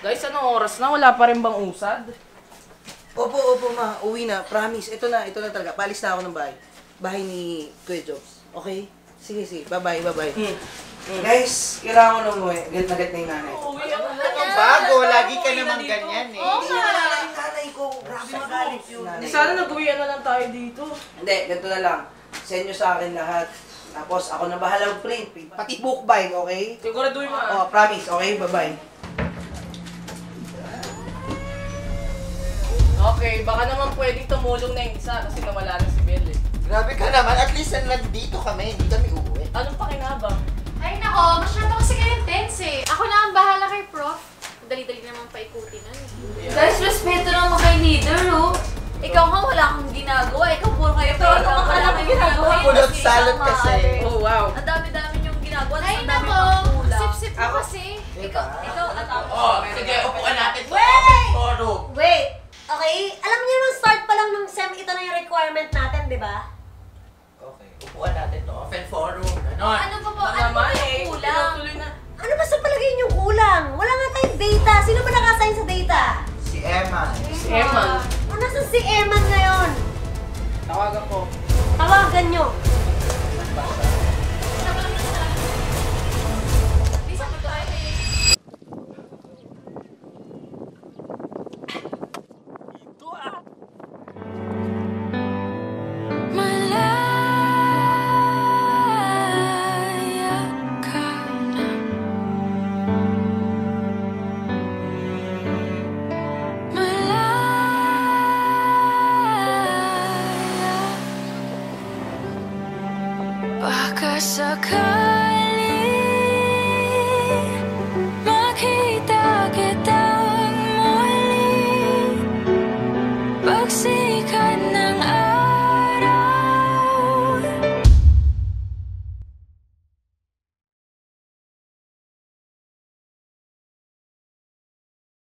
Guys, anong oras na? Wala pa rin bang usad? Opo, ma. Uwi na. Promise. Ito na talaga. Palis na ako ng bahay. Bahay ni Kuya Jobs. Okay? Sige. Bye-bye. Guys, kailangan ko na umuwi. Galit na yung nanay ko. Anong bago? Lagi ka naman ganyan eh. Hindi na lang yung nanay ko. Grabe magalit yun. Di sana nag-uwian na lang tayo dito. Hindi, ganito na lang. Send nyo sa akin lahat. Tapos ako na bahala mag-print. Pati bookbind, okay? Siguraduhin mo. Oh, promise. Okay? Bye-bye. Okay, baka naman pwedeng tumulong na yung isa kasi nawala na si Belle eh. Grabe ka naman. At least nandito kami. Hindi kami uuwi. Anong pakinabang? Ay nako, masyado kasi kayo intense eh. Ako na ang bahala kay Prof. Dali-dali naman paikuti nun eh. Guys, respeto naman kay leader, oh. Ikaw nga wala kang ginagawa. Ikaw puro kayo Ito, ano ka lang ginagawa? Pulot salot kasi. Oh, wow. Ang dami-dami yung ginagawa. Ay Ang dami nako, pang kulang. sip-sip mo kasi. Ikaw, Oh, sige, upuan natin sa Wait! open forum. Wait! Okay, alam niyo naman start pa lang ng SEM, ito na yung requirement natin, di ba? Okay, upuan natin to. Open forum. Ganon. Ano pa po? Ano Ano pa naman yung eh. kulang? Tuloy na. Ano ba sa palagay niyong kulang? Wala nga tayong data. Sino ba naka-assign sa data? Si Emma. Si Eman. O, nasan si Eman ngayon? Tawagan ko. Tawagan niyo. Basta.